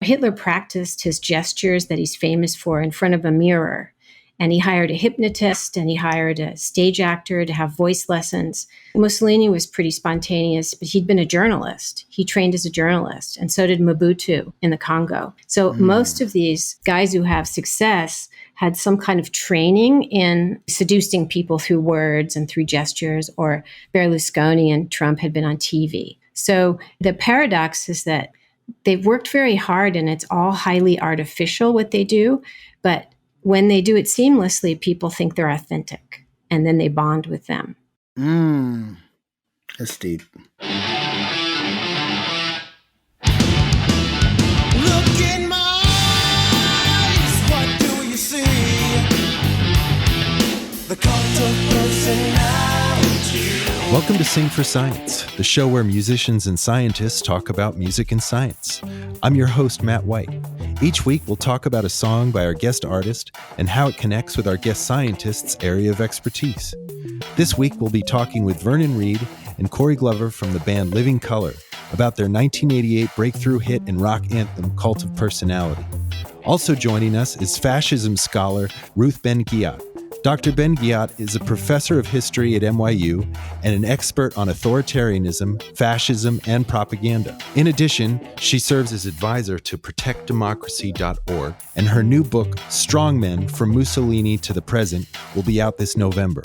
Hitler practiced his gestures that he's famous for in front of a mirror. And he hired a hypnotist and he hired a stage actor to have voice lessons. Mussolini was pretty spontaneous, but he'd been a journalist. He trained as a journalist, and so did Mobutu in the Congo. So most of these guys who have success had some kind of training in seducing people through words and through gestures, or Berlusconi and Trump had been on TV. So the paradox is that they've worked very hard and it's all highly artificial what they do, but when they do it seamlessly, people think they're authentic, and then they bond with them. That's deep. Look in my eyes, what do you see? The cult of personality. Welcome to Sing for Science, the show where musicians and scientists talk about music and science. I'm your host, Matt White. Each week, we'll talk about a song by our guest artist and how it connects with our guest scientist's area of expertise. This week, we'll be talking with Vernon Reid and Corey Glover from the band Living Colour about their 1988 breakthrough hit and rock anthem, Cult of Personality. Also joining us is fascism scholar Ruth Ben-Ghiat. Dr. Ben-Ghiat is a professor of history at NYU and an expert on authoritarianism, fascism, and propaganda. In addition, she serves as advisor to protectdemocracy.org, and her new book, Strongmen: From Mussolini to the Present, will be out this November.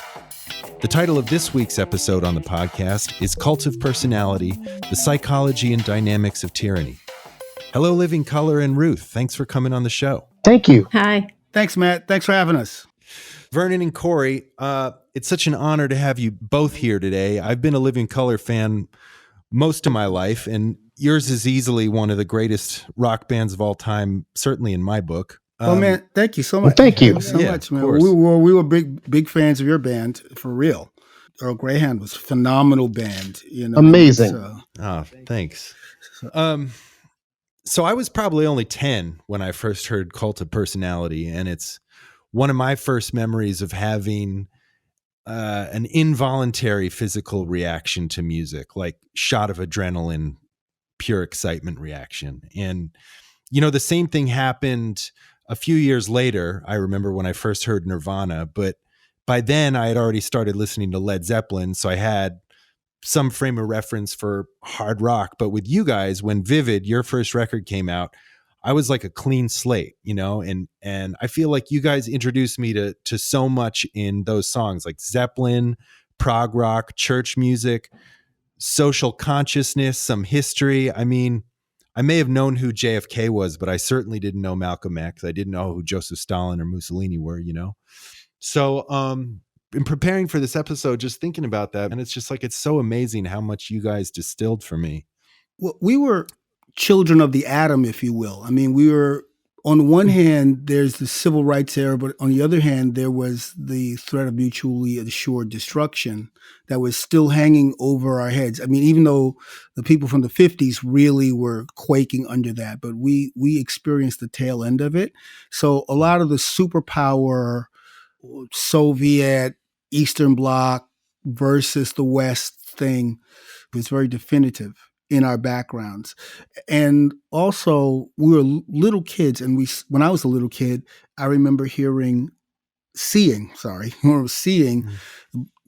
The title of this week's episode on the podcast is Cult of Personality: The Psychology and Dynamics of Tyranny. Hello, Living Colour and Ruth. Thanks for coming on the show. Thank you. Hi. Thanks, Matt. Thanks for having us. Vernon and Corey, it's such an honor to have you both here today. I've been a Living Colour fan most of my life, and yours is easily one of the greatest rock bands of all time, certainly in my book. Oh, man, thank you so much. Well, thank you so much, man. We were big fans of your band, for real. Earl Greyhound was a phenomenal band. Amazing. Thanks. So I was probably only 10 when I first heard Cult of Personality, and it's one of my first memories of having an involuntary physical reaction to music, like shot of adrenaline, pure excitement reaction. And, the same thing happened a few years later. I remember when I first heard Nirvana, but by then I had already started listening to Led Zeppelin. So I had some frame of reference for hard rock. But with you guys, when Vivid, your first record, came out, I was like a clean slate, and I feel like you guys introduced me to so much in those songs, like Zeppelin, prog rock, church music, social consciousness, some history. I mean, I may have known who JFK was, but I certainly didn't know Malcolm X. I didn't know who Joseph Stalin or Mussolini were, So in preparing for this episode, just thinking about that, and it's just like, it's so amazing how much you guys distilled for me. Well, we were children of the atom, if you will. I mean, we were, on the one hand, there's the civil rights era, but on the other hand, there was the threat of mutually assured destruction that was still hanging over our heads. I mean, even though the people from the 50s really were quaking under that, but we experienced the tail end of it. So a lot of the superpower, Soviet, Eastern Bloc versus the West thing was very definitive in our backgrounds. And also, we were little kids, and when I was a little kid, I remember seeing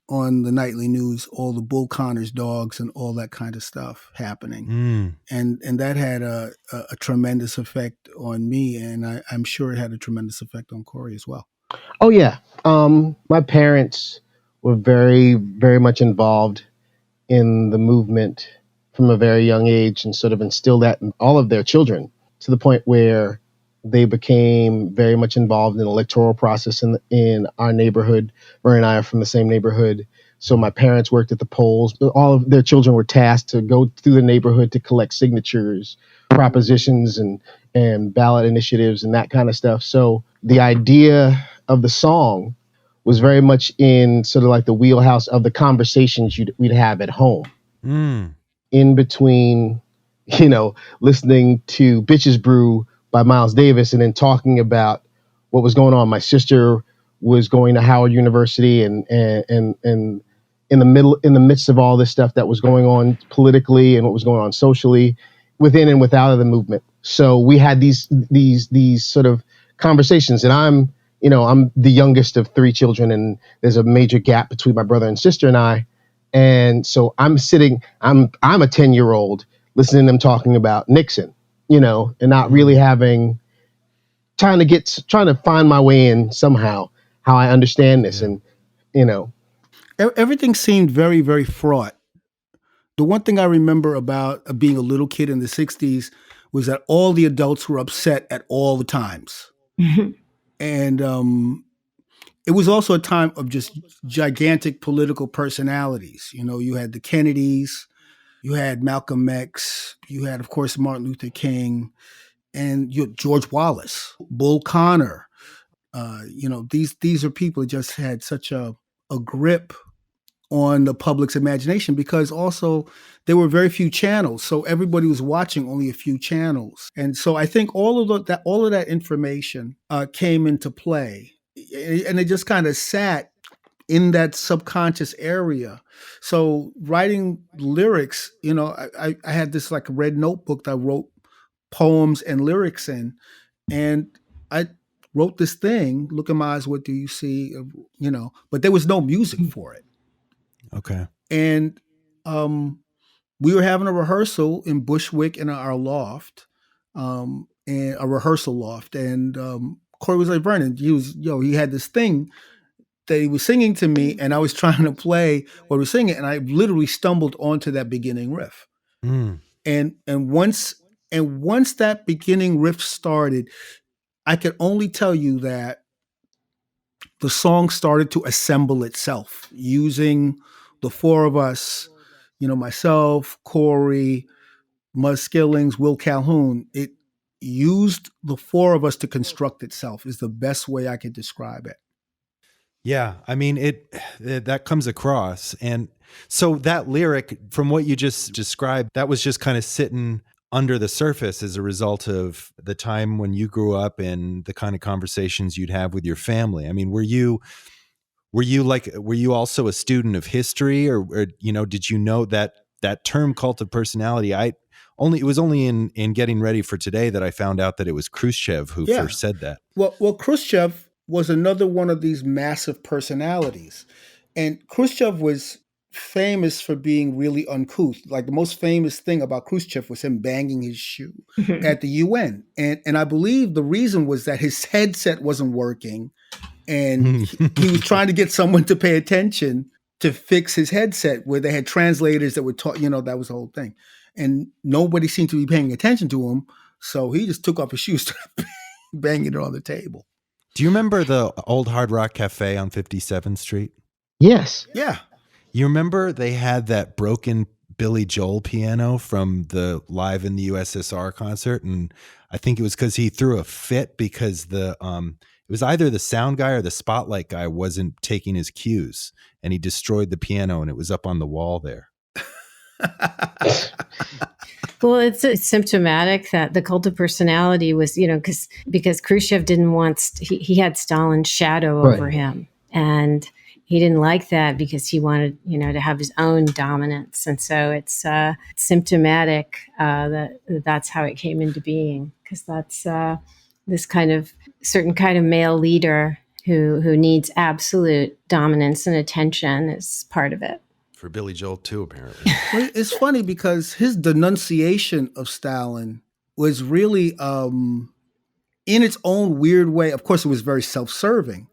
on the nightly news all the Bull Connors dogs and all that kind of stuff happening. And that had a tremendous effect on me, and I'm sure it had a tremendous effect on Corey as well. Oh, yeah. My parents were very, very much involved in the movement from a very young age, and sort of instilled that in all of their children, to the point where they became very much involved in the electoral process in our neighborhood. Vernon and I are from the same neighborhood. So my parents worked at the polls. All of their children were tasked to go through the neighborhood to collect signatures, propositions, and ballot initiatives and that kind of stuff. So the idea of the song was very much in sort of like the wheelhouse of the conversations we'd have at home. In between, listening to Bitches Brew by Miles Davis and then talking about what was going on. My sister was going to Howard University, and in the midst of all this stuff that was going on politically and what was going on socially, within and without of the movement, So we had these sort of conversations, and I'm the youngest of three children, and there's a major gap between my brother and sister and I. And so I'm a 10-year-old listening to them talking about Nixon, and not really trying to find my way in somehow, how I understand this. Yeah. And, you know, Everything seemed very, very fraught. The one thing I remember about being a little kid in the 60s was that all the adults were upset at all the times. And it was also a time of just gigantic political personalities. You had the Kennedys, you had Malcolm X, you had, of course, Martin Luther King, and George Wallace, Bull Connor. These are people that just had such a grip on the public's imagination, because also there were very few channels, so everybody was watching only a few channels, and so I think all of that information came into play, and it just kind of sat in that subconscious area. So writing lyrics, I had this like red notebook that I wrote poems and lyrics in, and I wrote this thing, "Look in my eyes, what do you see?" But there was no music for it. Okay. And we were having a rehearsal in Bushwick in our loft, and a rehearsal loft. And Corey was like, "Vernon, he had this thing that he was singing to me, and I was trying to play what he was singing, and I literally stumbled onto that beginning riff. Mm. And once that beginning riff started, I could only tell you that the song started to assemble itself using the four of us, myself, Corey, Muzz Skillings, Will Calhoun. It used the four of us to construct itself, is the best way I could describe it. Yeah, I mean that comes across. And so that lyric, from what you just described, that was just kind of sitting under the surface as a result of the time when you grew up and the kind of conversations you'd have with your family. I mean, were you also a student of history, or did you know that term cult of personality? It was only in getting ready for today that I found out that it was Khrushchev who first said that. Well, Khrushchev was another one of these massive personalities. And Khrushchev was famous for being really uncouth. Like, the most famous thing about Khrushchev was him banging his shoe at the UN. And I believe the reason was that his headset wasn't working, and he was trying to get someone to pay attention to fix his headset, where they had translators that would talk, that was the whole thing. And nobody seemed to be paying attention to him. So he just took off his shoes, started banging it on the table. Do you remember the old Hard Rock Cafe on 57th Street? Yes. Yeah. You remember they had that broken Billy Joel piano from the Live in the USSR concert? And I think it was because he threw a fit because it was either the sound guy or the spotlight guy wasn't taking his cues, and he destroyed the piano, and it was up on the wall there. Well, it's symptomatic that the cult of personality was, because Khrushchev didn't want, he had Stalin's shadow over him. And he didn't like that because he wanted, to have his own dominance. And so it's symptomatic that's how it came into being, because that's this kind of certain kind of male leader who needs absolute dominance and attention is part of it. For Billy Joel too, apparently. Well, it's funny because his denunciation of Stalin was really, in its own weird way, of course it was very self-serving,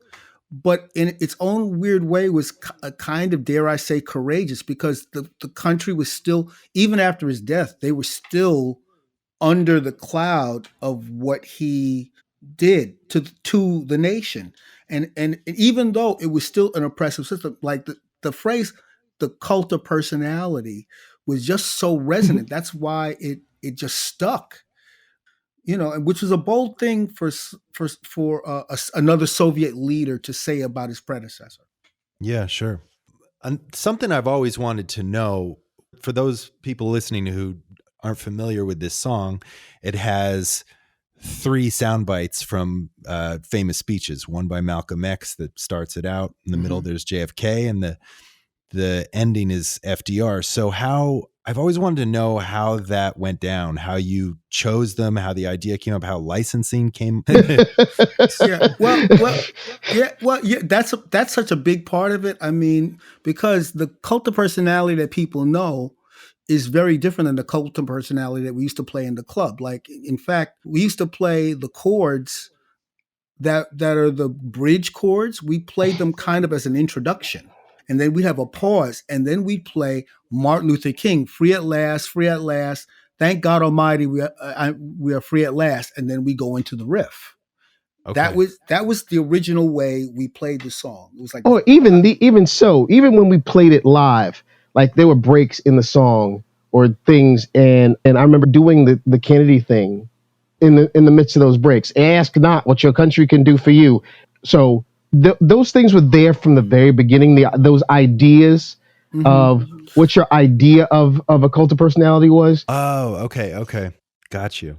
but in its own weird way was a kind of, dare I say, courageous, because the country was still, even after his death, they were still under the cloud of what he did to the nation. And even though it was still an oppressive system, like the phrase, the cult of personality, was just so resonant. That's why it just stuck, which was a bold thing for another Soviet leader to say about his predecessor. Yeah, sure. And something I've always wanted to know, for those people listening who aren't familiar with this song, it has 3 sound bites from famous speeches. One by Malcolm X that starts it out. In the middle, there's JFK, and the ending is FDR. So how I've always wanted to know how that went down, how you chose them, how the idea came up, how licensing came. Yeah. Yeah. That's such a big part of it. I mean, because the cult of personality that people know is very different than the cult of personality that we used to play in the club. Like, in fact, we used to play the chords that are the bridge chords. We played them kind of as an introduction. And then we have a pause, and then we play Martin Luther King, free at last, free at last. Thank God Almighty, we are free at last. And then we go into the riff. Okay. That was the original way we played the song. It was like, Or even when we played it live, like there were breaks in the song or things, and I remember doing the Kennedy thing in the midst of those breaks. Ask not what your country can do for you. So those things were there from the very beginning. Those ideas of what your idea of a cult of personality was. Oh, okay. Got you.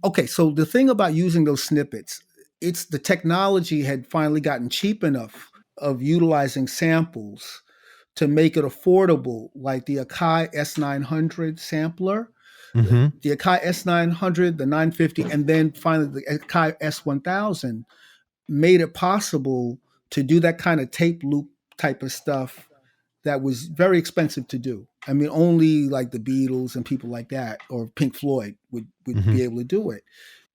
Okay, so the thing about using those snippets, it's the technology had finally gotten cheap enough of utilizing samples to make it affordable, like the Akai S900 sampler, Mm-hmm. the Akai S900, the 950, and then finally the Akai S1000 made it possible to do that kind of tape loop type of stuff that was very expensive to do. I mean, only like the Beatles and people like that, or Pink Floyd would be able to do it.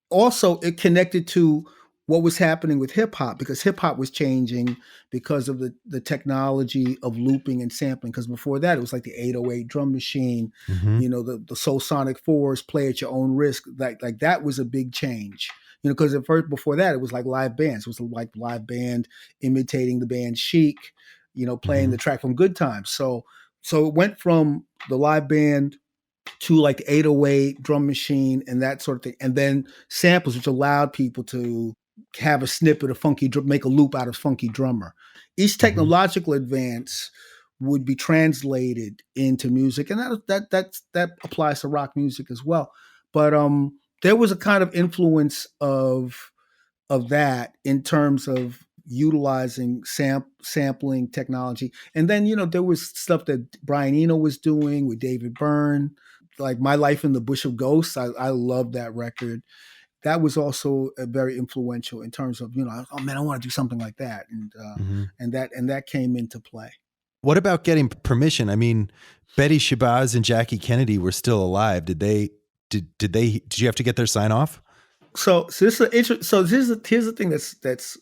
Also, it connected to what was happening with hip hop, because hip hop was changing because of the technology of looping and sampling. Because before that, it was like the 808 drum machine, Mm-hmm. you know, the Soul Sonic 4s, play at your own risk. Like that was a big change. You know, because at first before that, it was like live bands. It was like live band imitating the band Chic, you know, playing the track from Good Times. So it went from the live band to like the 808 drum machine and that sort of thing, and then samples, which allowed people to have a snippet of funky drum, make a loop out of funky drummer. Each technological advance would be translated into music, and that applies to rock music as well. But there was a kind of influence of that in terms of utilizing sampling technology. And then, you know, there was stuff that Brian Eno was doing with David Byrne, like My Life in the Bush of Ghosts. I love that record. That was also very influential in terms of, you know, oh man, I want to do something like that. And that came into play. What about getting permission? I mean, Betty Shabazz and Jackie Kennedy were still alive. Did you have to get their sign off? So here's the thing that's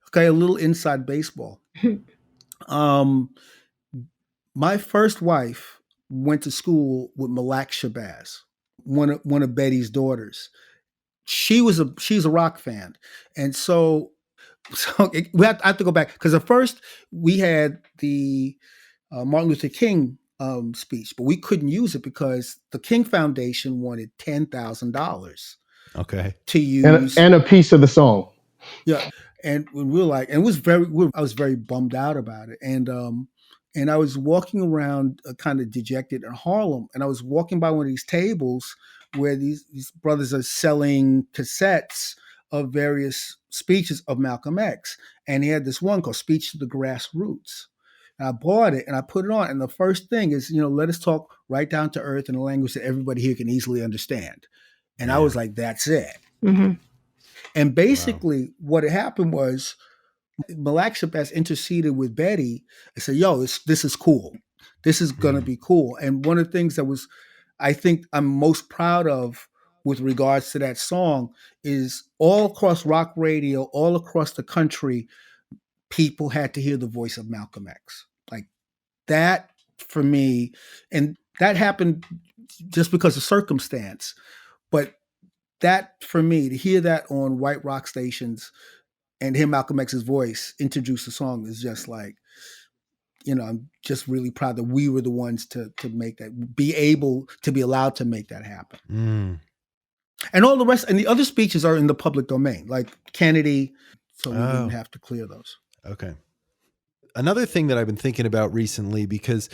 okay, a little inside baseball. My first wife went to school with Malak Shabazz, one of Betty's daughters. She's a rock fan, and I have to go back, because at first we had the Martin Luther King speech, but we couldn't use it because the King Foundation wanted $10,000 Okay. to use And a piece of the song. Yeah, and we were like, and I was very bummed out about it, and I was walking around kind of dejected in Harlem, and I was walking by one of these tables where these brothers are selling cassettes of various speeches of Malcolm X, and he had this one called "Speech to the Grassroots." And I bought it and I put it on, and the first thing is, you know, let us talk right down to earth in a language that everybody here can easily understand. And I was like, that's it. Mm-hmm. And basically, what had happened was Malak Shabazz interceded with Betty and said, "Yo, this is cool. This is going to be cool." And one of the things that I think I'm most proud of with regards to that song is all across rock radio, all across the country, people had to hear the voice of Malcolm X. Like that for me, and that happened just because of circumstance, but that for me, to hear that on white rock stations and hear Malcolm X's voice introduce the song is just like, you know, I'm just really proud that we were the ones to make that, be able to be allowed to make that happen. And all the rest, and the other speeches are in the public domain, like Kennedy, so we didn't have to clear those. Okay. Another thing that I've been thinking about recently, because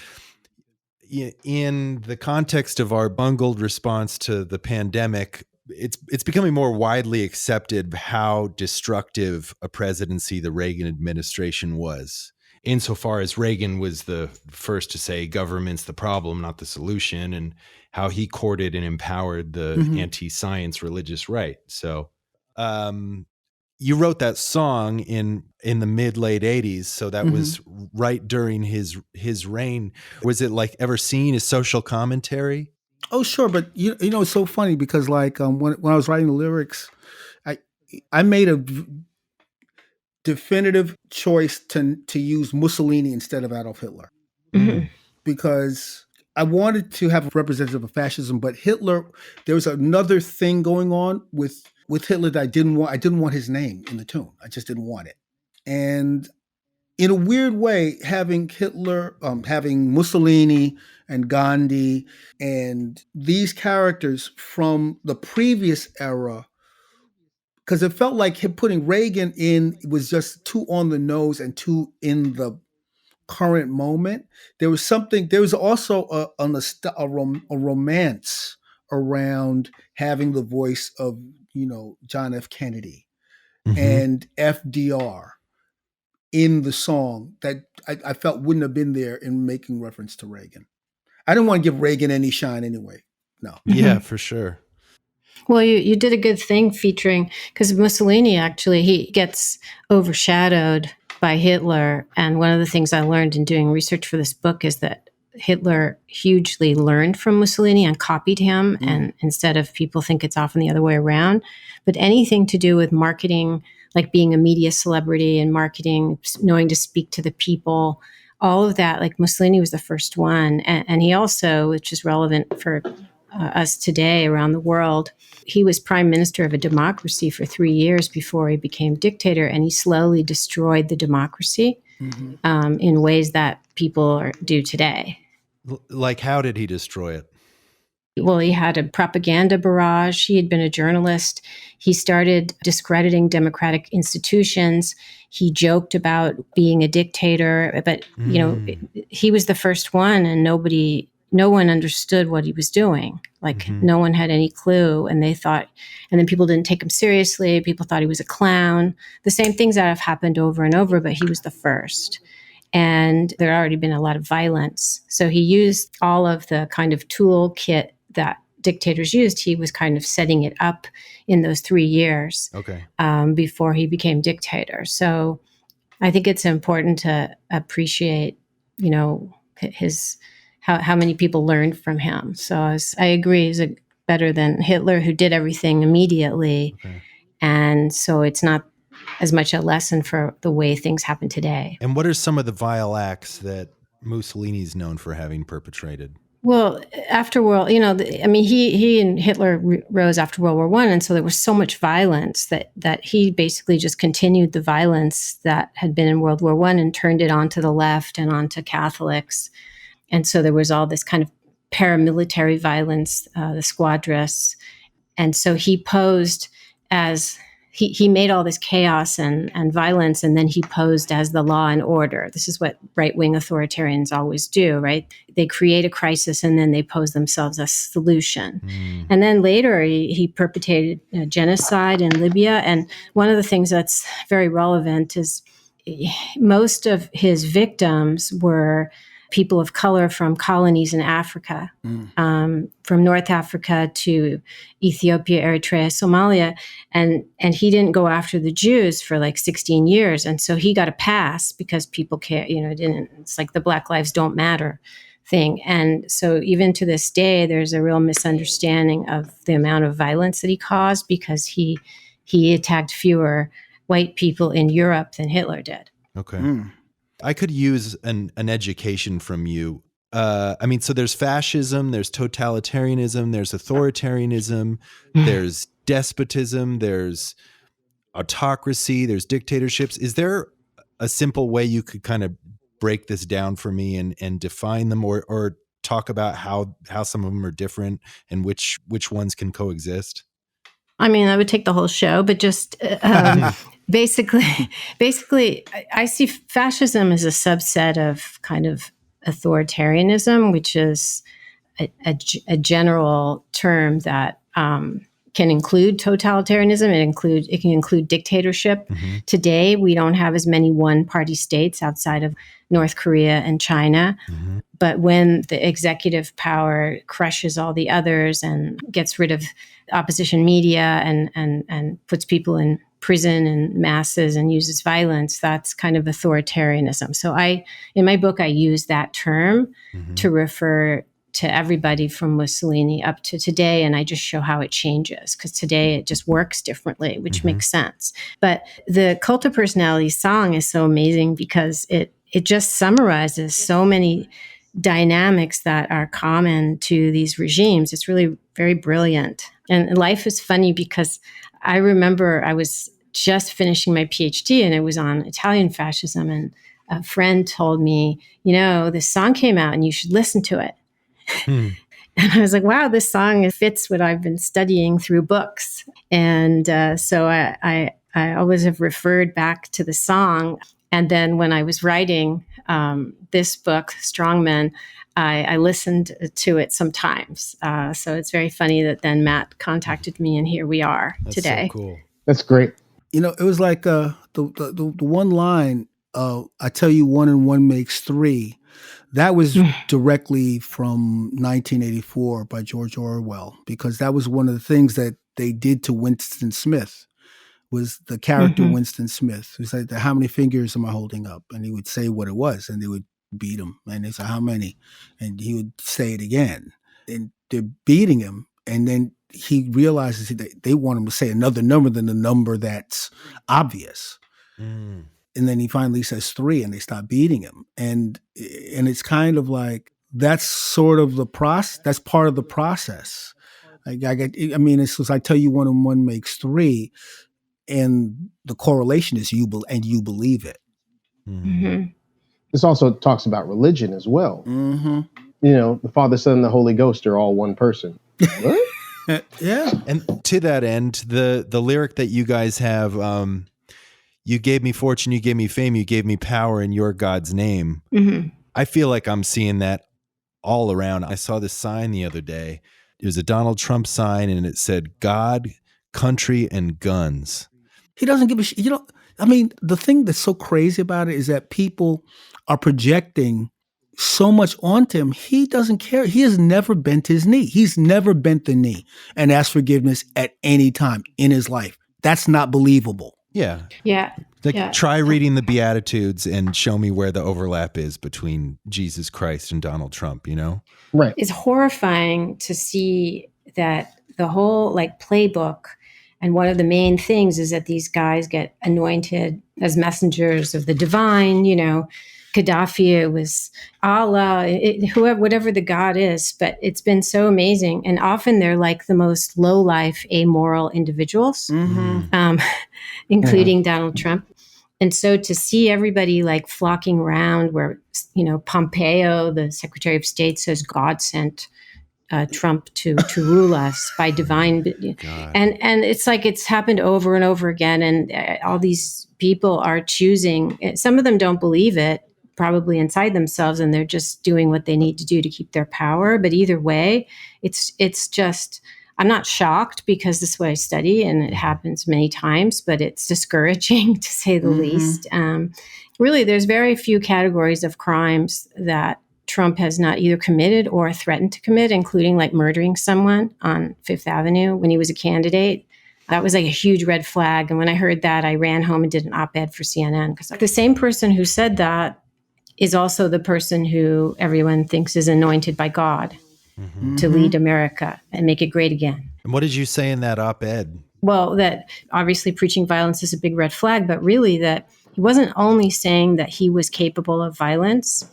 in the context of our bungled response to the pandemic, it's becoming more widely accepted how destructive a presidency the Reagan administration was. insofar as Reagan was the first to say government's the problem, not the solution, and how he courted and empowered the anti-science religious right. So you wrote that song in the mid-late 80s, so that was right during his reign. Was it like ever seen as social commentary? Oh, sure, but you know, it's so funny because like when I was writing the lyrics, I made a definitive choice to use Mussolini instead of Adolf Hitler because I wanted to have a representative of fascism, but Hitler, there was another thing going on with Hitler that I didn't want. I didn't want his name in the tune. I just didn't want it, and in a weird way, having Hitler, having Mussolini and Gandhi and these characters from the previous era, because it felt like him putting Reagan in was just too on the nose and too in the current moment. There was something. There was also a romance around having the voice of John F. Kennedy and FDR in the song that I felt wouldn't have been there in making reference to Reagan. I didn't want to give Reagan any shine anyway. No. Yeah, for sure. Well, you did a good thing featuring, because Mussolini, actually, he gets overshadowed by Hitler. And one of the things I learned in doing research for this book is that Hitler hugely learned from Mussolini and copied him. And instead of people think it's often the other way around, but anything to do with marketing, like being a media celebrity and marketing, knowing to speak to the people, all of that, like Mussolini was the first one. And he also, which is relevant for us today around the world, he was prime minister of a democracy for 3 years before he became dictator, and he slowly destroyed the democracy in ways that people do today. Like, how did he destroy it? Well, he had a propaganda barrage. He had been a journalist. He started discrediting democratic institutions. He joked about being a dictator, but he was the first one, and no one understood what he was doing. Like no one had any clue, and they thought, and then people didn't take him seriously. People thought he was a clown. The same things that have happened over and over, but he was the first. And there had already been a lot of violence. So he used all of the kind of toolkit that dictators used. He was kind of setting it up in those 3 years before he became dictator. So I think it's important to appreciate, his how many people learned from him. So I agree, he's better than Hitler, who did everything immediately. And so it's not as much a lesson for the way things happen today. And what are some of the vile acts that Mussolini's known for having perpetrated? Well, after he and Hitler rose after World War I, and so there was so much violence that he basically just continued the violence that had been in World War I and turned it onto the left and onto Catholics. And so there was all this kind of paramilitary violence, the squadrists. And so he posed as, he made all this chaos and violence, and then he posed as the law and order. This is what right-wing authoritarians always do, right? They create a crisis and then they pose themselves as solution. And then later he perpetrated genocide in Libya. And one of the things that's very relevant is most of his victims were people of color from colonies in Africa, from North Africa to Ethiopia, Eritrea, Somalia. And he didn't go after the Jews for like 16 years. And so he got a pass because people care, it's like the Black Lives Don't Matter thing. And so even to this day, there's a real misunderstanding of the amount of violence that he caused because he attacked fewer white people in Europe than Hitler did. Okay. I could use an education from you. So there's fascism, there's totalitarianism, there's authoritarianism, there's despotism, there's autocracy, there's dictatorships. Is there a simple way you could kind of break this down for me and define them or talk about how some of them are different and which ones can coexist? I mean, I would take the whole show, but just basically, I see fascism as a subset of kind of authoritarianism, which is a general term that can include totalitarianism. It can include dictatorship. Mm-hmm. Today, we don't have as many one-party states outside of North Korea and China. Mm-hmm. But when the executive power crushes all the others and gets rid of opposition media and puts people in prison and masses and uses violence, that's kind of authoritarianism. So in my book, I use that term Mm-hmm. to refer to everybody from Mussolini up to today. And I just show how it changes, because today it just works differently, which Mm-hmm. makes sense. But the Cult of Personality song is so amazing because it just summarizes so many dynamics that are common to these regimes. It's really very brilliant. And life is funny because I remember I was just finishing my PhD and it was on Italian fascism. And a friend told me, this song came out and you should listen to it. Hmm. And I was like, wow, this song fits what I've been studying through books. And so I always have referred back to the song. And then when I was writing this book, Strongmen, I listened to it sometimes. So it's very funny that then Matt contacted me and here we are That's today. so cool. That's great. It was like the one line, I tell you one and one makes three. That was directly from 1984 by George Orwell, because that was one of the things that they did to Winston Smith, was the character Mhm. Winston Smith, who said, how many fingers am I holding up? And he would say what it was, and they would beat him. And they said, how many? And he would say it again. And they're beating him. And then he realizes that they want him to say another number than the number that's obvious. Mm. And then he finally says 3 and they stop beating him. And it's kind of like, that's sort of the process. That's part of the process. It's just, I tell you one and one makes 3. And the correlation is you believe it. Mm. Mhm. This also talks about religion as well. Mm-hmm. The Father, Son, and the Holy Ghost are all one person. What? Yeah. And to that end, the lyric that you guys have, you gave me fortune, you gave me fame, you gave me power in your God's name. Mhm. I feel like I'm seeing that all around. I saw this sign the other day. It was a Donald Trump sign and it said God, country, and guns. He doesn't give a shit. The thing that's so crazy about it is that people are projecting so much onto him. He doesn't care. He has never bent his knee. He's never bent the knee and asked forgiveness at any time in his life. That's not believable. Yeah. Yeah. Like, Yeah. try reading the Beatitudes and show me where the overlap is between Jesus Christ and Donald Trump, Right. It's horrifying to see that the whole playbook, and one of the main things is that these guys get anointed as messengers of the divine. Gaddafi, it was Allah, whoever, whatever the God is. But it's been so amazing, and often they're like the most low life, amoral individuals, including Donald Trump. And so to see everybody flocking around where, Pompeo, the Secretary of State, says God sent Trump to rule us by divine, and it's like it's happened over and over again. And all these people are choosing. Some of them don't believe it, probably inside themselves, and they're just doing what they need to do to keep their power. But either way, it's just. I'm not shocked because this is what I study and it happens many times, but it's discouraging to say the least. Really, there's very few categories of crimes that Trump has not either committed or threatened to commit, including murdering someone on Fifth Avenue when he was a candidate. That was a huge red flag. And when I heard that, I ran home and did an op-ed for CNN, because the same person who said that is also the person who everyone thinks is anointed by God to lead America and make it great again. And what did you say in that op-ed? Well, that obviously preaching violence is a big red flag, but really that he wasn't only saying that he was capable of violence,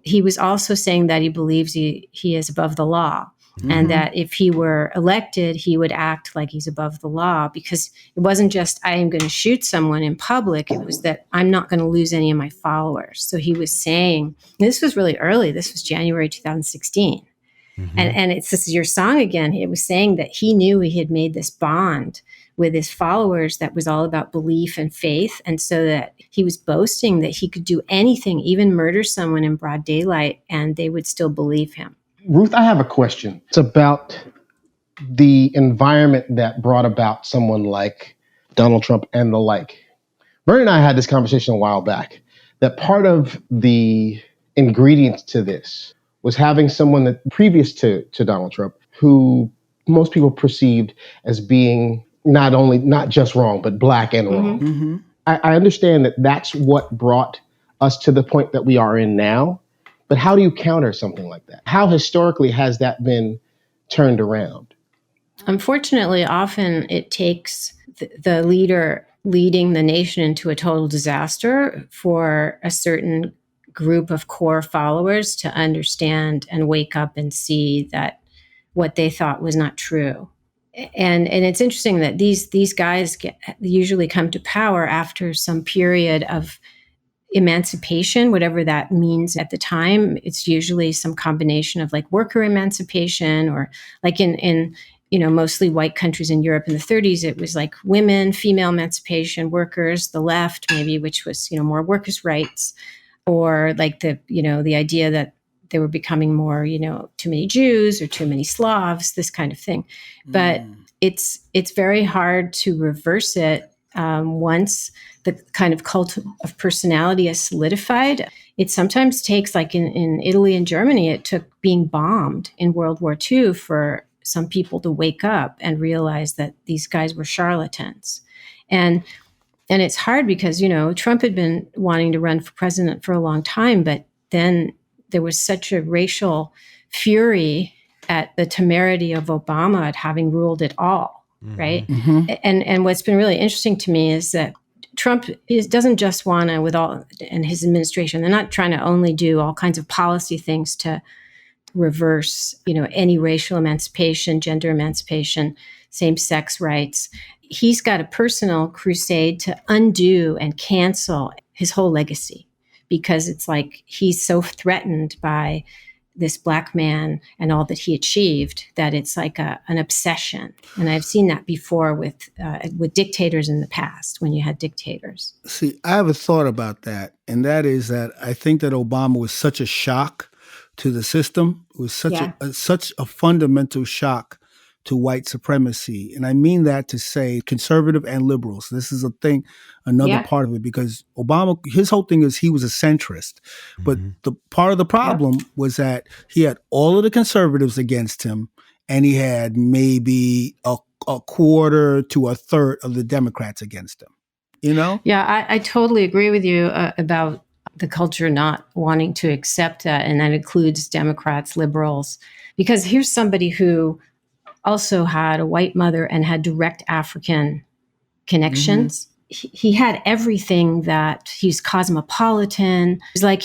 he was also saying that he believes he is above the law. And that if he were elected, he would act like he's above the law, because it wasn't just, I am going to shoot someone in public. It was that I'm not going to lose any of my followers. So he was saying, this was really early. This was January 2016. And this is your song again. It was saying that he knew he had made this bond with his followers that was all about belief and faith. And so that he was boasting that he could do anything, even murder someone in broad daylight, and they would still believe him. Ruth, I have a question. It's about the environment that brought about someone like Donald Trump and the like. Vernon and I had this conversation a while back that part of the ingredients to this was having someone that previous to Donald Trump who most people perceived as being not just wrong, but black and wrong. Mm-hmm. I understand that that's what brought us to the point that we are in now. But how do you counter something like that? How historically has that been turned around? Unfortunately, often it takes the leader leading the nation into a total disaster for a certain group of core followers to understand and wake up and see that what they thought was not true. And it's interesting that these guys usually come to power after some period of emancipation, whatever that means at the time. It's usually some combination of like worker emancipation, or like in mostly white countries in Europe in the 30s, it was like women, female emancipation, workers, the left maybe, which was more workers' rights, or like the idea that they were becoming more too many Jews or too many Slavs, this kind of thing. But it's very hard to reverse it once the kind of cult of personality is solidified. It sometimes takes, like in Italy and Germany, it took being bombed in World War II for some people to wake up and realize that these guys were charlatans. And it's hard because, Trump had been wanting to run for president for a long time, but then there was such a racial fury at the temerity of Obama at having ruled it all, right? Mm-hmm. And what's been really interesting to me is that Trump doesn't just want to, and his administration, they're not trying to only do all kinds of policy things to reverse, any racial emancipation, gender emancipation, same-sex rights. He's got a personal crusade to undo and cancel his whole legacy, because it's like he's so threatened by this black man and all that he achieved that it's like an obsession. And I've seen that before with dictators in the past, when you had dictators. See, I have a thought about that, and that is that I think that Obama was such a shock to the system. It was such a fundamental shock to white supremacy. And I mean that to say conservative and liberals. This is another part of it, because Obama, his whole thing is he was a centrist. But the part of the problem was that he had all of the conservatives against him, and he had maybe a quarter to a third of the Democrats against him. Yeah, I totally agree with you about the culture not wanting to accept that. And that includes Democrats, liberals, because here's somebody who also had a white mother and had direct African connections. He had everything that he's cosmopolitan. It was like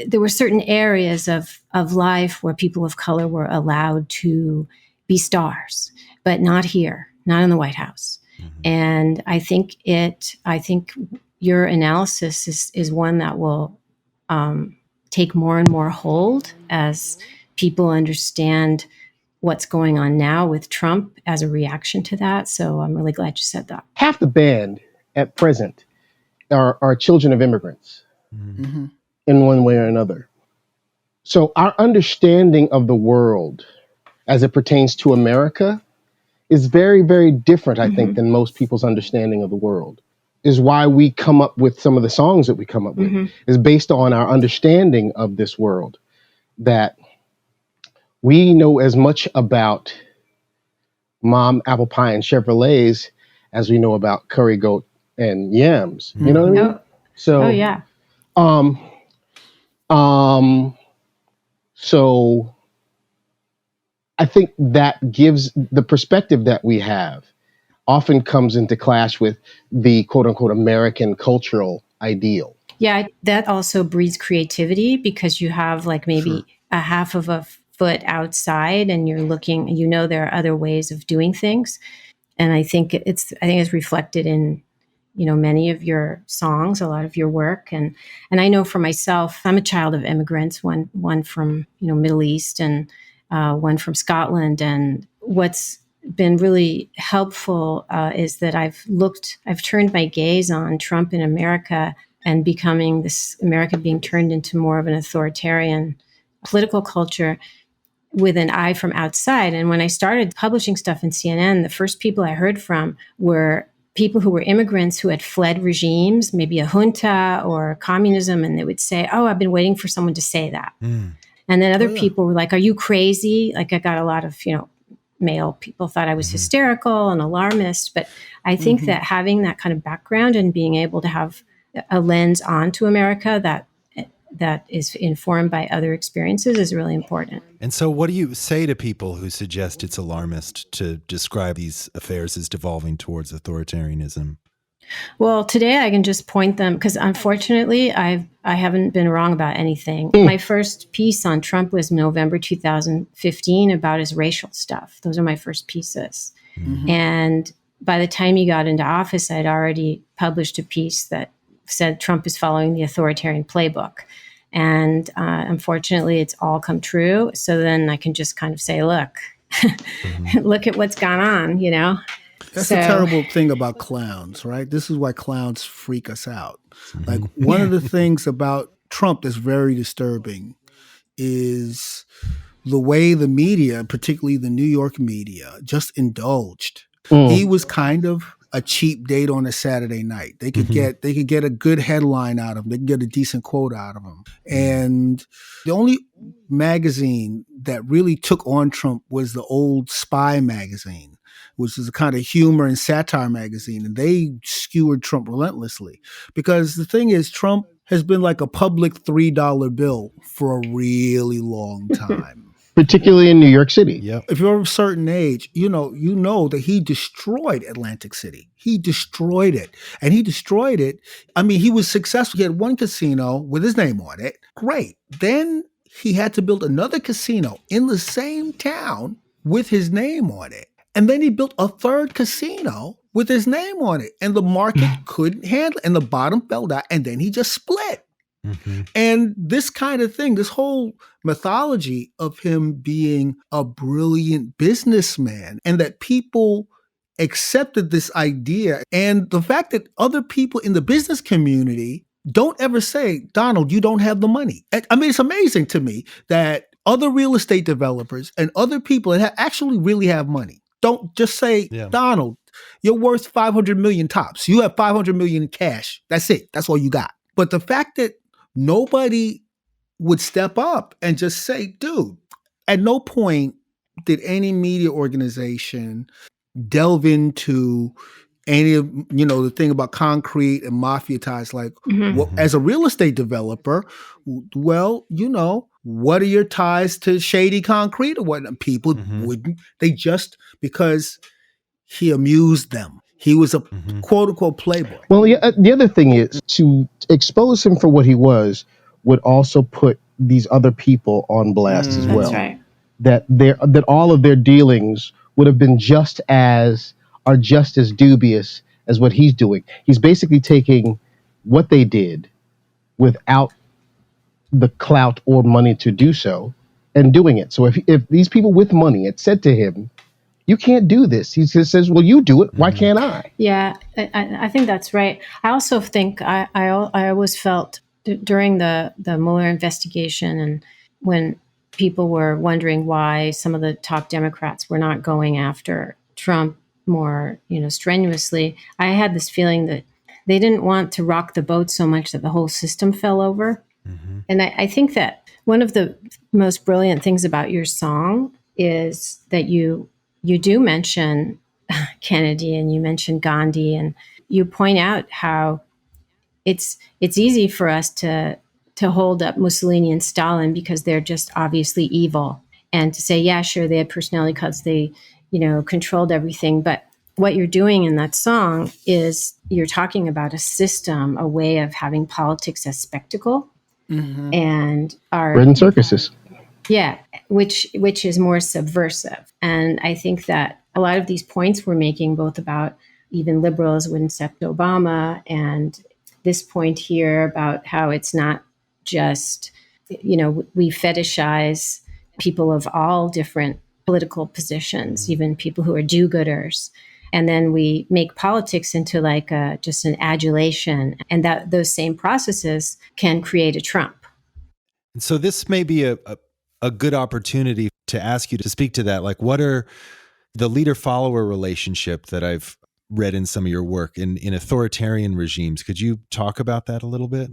there were certain areas of life where people of color were allowed to be stars, but not here, not in the White House. And I think your analysis is one that will take more and more hold as people understand what's going on now with Trump as a reaction to that. So I'm really glad you said that. Half the band at present are children of immigrants in one way or another. So our understanding of the world as it pertains to America is very, very different, I think, than most people's understanding of the world. Is why we come up with some of the songs that we come up with, is based on our understanding of this world, that we know as much about mom, apple pie, and Chevrolets as we know about curry goat and yams. You know what I mean? So, yeah. So I think that gives the perspective that we have often comes into clash with the quote unquote American cultural ideal. Yeah, that also breeds creativity, because you have like maybe a half of a foot outside and you're looking, there are other ways of doing things. And I think it's reflected in, many of your songs, a lot of your work. And I know for myself, I'm a child of immigrants, one from, Middle East and one from Scotland. And what's been really helpful is that I've turned my gaze on Trump in America and becoming this America being turned into more of an authoritarian political culture. with an eye from outside. And when I started publishing stuff in CNN, the first people I heard from were people who were immigrants who had fled regimes, maybe a junta or communism, and they would say, "Oh, I've been waiting for someone to say that." And then other people were like, "Are you crazy?" Like, I got a lot of, male people thought I was hysterical and alarmist. But I think that having that kind of background and being able to have a lens onto America that is informed by other experiences is really important. And so what do you say to people who suggest it's alarmist to describe these affairs as devolving towards authoritarianism? Well, today I can just point them, because unfortunately I haven't been wrong about anything. My first piece on Trump was November 2015 about his racial stuff. Those are my first pieces. And by the time he got into office, I'd already published a piece that said Trump is following the authoritarian playbook. And unfortunately, it's all come true. So then I can just kind of say, look, look at what's gone on, That's the terrible thing about clowns, right? This is why clowns freak us out. Like, one of the things about Trump that's very disturbing is the way the media, particularly the New York media, just indulged. He was kind of a cheap date on a Saturday night. They could get a good headline out of him. They could get a decent quote out of him. And the only magazine that really took on Trump was the old Spy magazine, which is a kind of humor and satire magazine. And they skewered Trump relentlessly, because the thing is, Trump has been like a public $3 bill for a really long time. Particularly in New York City. Yep. If you're of a certain age, you know that he destroyed Atlantic City. He destroyed it. And he destroyed it. I mean, he was successful. He had one casino with his name on it. Great. Then he had to build another casino in the same town with his name on it. And then he built a third casino with his name on it. And the market couldn't handle it. And the bottom fell out. And then he just split. And this kind of thing, this whole mythology of him being a brilliant businessman, and that people accepted this idea, and the fact that other people in the business community don't ever say, Donald, you don't have the money. I mean, it's amazing to me that other real estate developers and other people that actually really have money don't just say, Donald, you're worth 500 million tops. You have 500 million in cash. That's it. That's all you got. But the fact that nobody would step up and just say, dude, at no point did any media organization delve into any of, the thing about concrete and mafia ties. Like, as a real estate developer, well, what are your ties to shady concrete or what? People wouldn't, because he amused them. He was a quote unquote playboy. Well, the other thing is, to expose him for what he was would also put these other people on blast as well. That's right. That all of their dealings would have been just as dubious as what he's doing. He's basically taking what they did without the clout or money to do so and doing it. So if these people with money had said to him, you can't do this, he just says, well, you do it. Why can't I? Yeah, I think that's right. I also think I always felt during the Mueller investigation, and when people were wondering why some of the top Democrats were not going after Trump more, strenuously, I had this feeling that they didn't want to rock the boat so much that the whole system fell over. And I think that one of the most brilliant things about your song is that you do mention Kennedy and you mention Gandhi, and you point out how it's easy for us to hold up Mussolini and Stalin because they're just obviously evil, and to say, yeah, sure, they had personality cuts, they, controlled everything. But what you're doing in that song is you're talking about a system, a way of having politics as spectacle, and our bread and circuses. Yeah, which is more subversive. And I think that a lot of these points we're making, both about even liberals wouldn't accept Obama, and this point here about how it's not just, we fetishize people of all different political positions, even people who are do-gooders. And then we make politics into like just an adulation, and that those same processes can create a Trump. And so this may be a a good opportunity to ask you to speak to that. Like, what are the leader-follower relationship that I've read in some of your work in authoritarian regimes? Could you talk about that a little bit?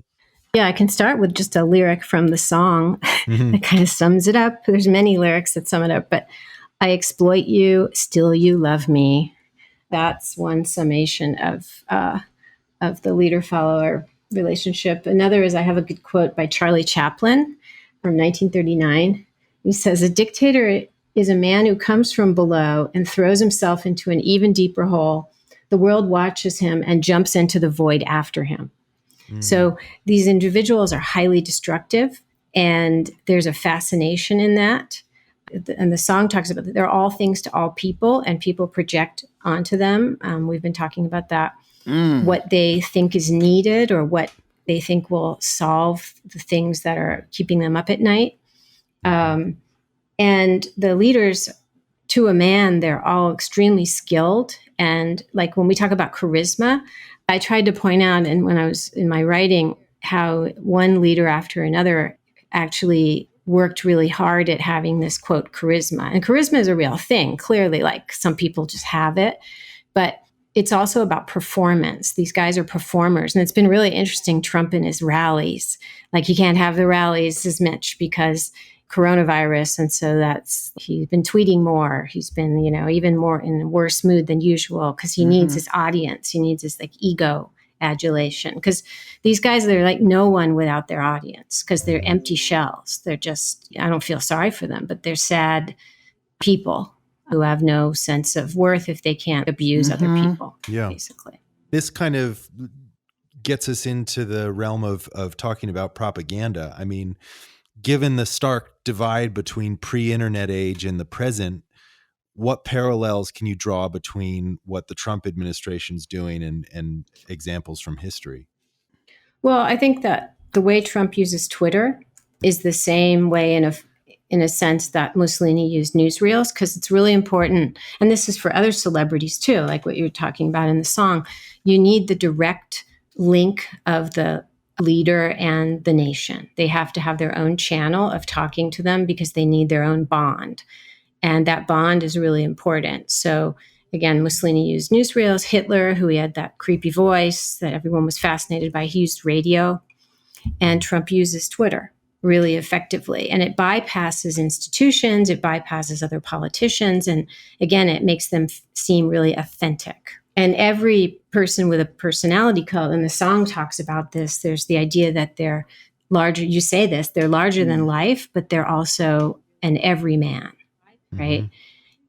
Yeah, I can start with just a lyric from the song Mhm. that kind of sums it up. There's many lyrics that sum it up, but I exploit you, still you love me. That's one summation of the leader-follower relationship. Another is I have a good quote by Charlie Chaplin from 1939. He says, "A dictator is a man who comes from below and throws himself into an even deeper hole. The world watches him and jumps into the void after him." So these individuals are highly destructive, and there's a fascination in that. And the song talks about that they're all things to all people, and people project onto them. We've been talking about that, what they think is needed or what they think will solve the things that are keeping them up at night. And the leaders, to a man, they're all extremely skilled. And like when we talk about charisma, I tried to point out, and when I was in my writing, how one leader after another actually worked really hard at having this quote charisma. And charisma is a real thing, clearly, like some people just have it, but it's also about performance. These guys are performers. And it's been really interesting, Trump and his rallies. Like, you can't have the rallies as much because coronavirus. And so he's been tweeting more. He's been, even more in a worse mood than usual because he needs his audience. He needs his ego adulation, because these guys, they're like no one without their audience, because they're empty shells. They're just, I don't feel sorry for them, but they're sad people who have no sense of worth if they can't abuse other people, basically. This kind of gets us into the realm of talking about propaganda. I mean, given the stark divide between pre-internet age and the present, what parallels can you draw between what the Trump administration's doing and examples from history? Well, I think that the way Trump uses Twitter is the same way in a sense that Mussolini used newsreels, because it's really important. And this is for other celebrities too, like what you're talking about in the song. You need the direct link of the leader and the nation. They have to have their own channel of talking to them because they need their own bond. And that bond is really important. So again, Mussolini used newsreels. Hitler, who he had that creepy voice that everyone was fascinated by, he used radio. And Trump uses Twitter really effectively. And it bypasses institutions, it bypasses other politicians. And again, it makes them seem really authentic. And every person with a personality cult, and the song talks about this, there's the idea that they're larger, you say this, they're larger than life, but they're also an everyman, right?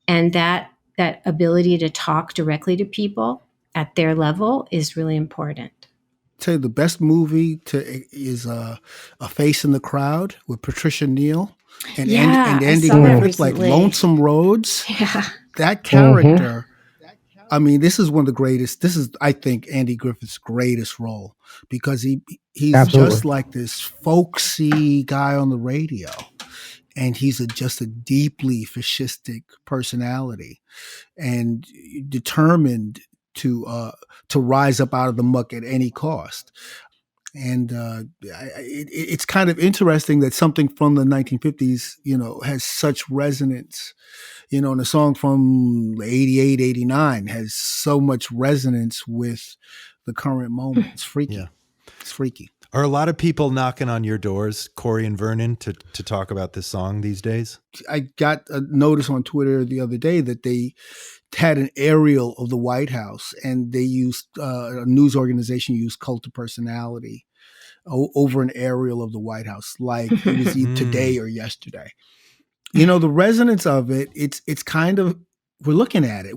And that ability to talk directly to people at their level is really important. Tell you the best movie is A Face in the Crowd with Patricia Neal and Andy Griffith, like Lonesome Roads. Yeah. That character, I mean, this is one of the greatest. This is, I think, Andy Griffith's greatest role, because he's Absolutely. just like this folksy guy on the radio, and he's just a deeply fascistic personality, and determined to rise up out of the muck at any cost. And it's kind of interesting that something from the 1950s, has such resonance. And a song from 88, 89 has so much resonance with the current moment. It's freaky. Yeah. It's freaky. Are a lot of people knocking on your doors, Corey and Vernon, to talk about this song these days? I got a notice on Twitter the other day that they had an aerial of the White House, and they used a news organization used Cult of Personality over an aerial of the White House, like it was either today or yesterday. The resonance of it, it's kind of, we're looking at it.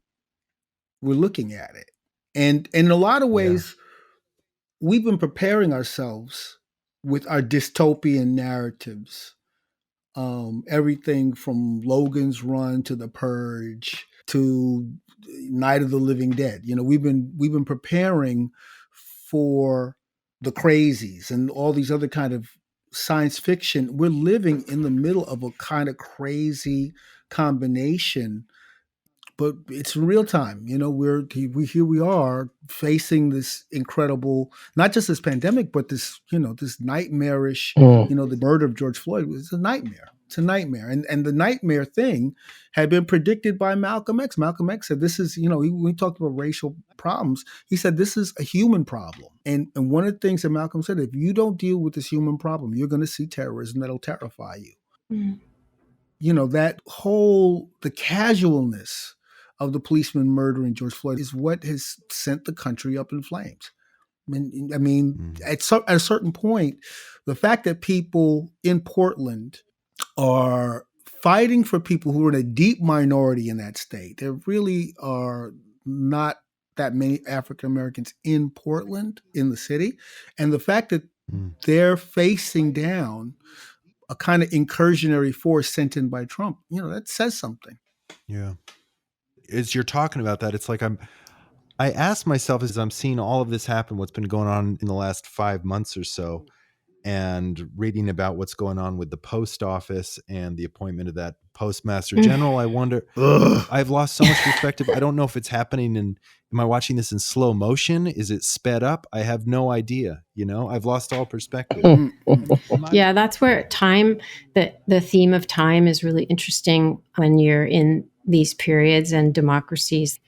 And in a lot of ways, we've been preparing ourselves with our dystopian narratives. Everything from Logan's Run to The Purge to Night of the Living Dead. We've been preparing for the crazies and all these other kind of science fiction. We're living in the middle of a kind of crazy combination, but it's real time. Here we are facing this incredible, not just this pandemic, but this, this nightmarish, the murder of George Floyd was a nightmare. It's a nightmare. And the nightmare thing had been predicted by Malcolm X. Malcolm X said this is, when we talked about racial problems, he said this is a human problem. And one of the things that Malcolm said, if you don't deal with this human problem, you're going to see terrorism that'll terrify you. Mm. The casualness of the policeman murdering George Floyd is what has sent the country up in flames. At a certain point, the fact that people in Portland are fighting for people who are in a deep minority in that state. There really are not that many African Americans in Portland, in the city. And the fact that they're facing down a kind of incursionary force sent in by Trump, that says something. Yeah. As you're talking about that, it's like I ask myself as I'm seeing all of this happen, what's been going on in the last 5 months or so, and reading about what's going on with the post office and the appointment of that postmaster general, I wonder, I've lost so much perspective. I don't know if it's happening am I watching this in slow motion? Is it sped up? I have no idea. I've lost all perspective. Yeah, that's where the theme of time is really interesting when you're in these periods and democracies.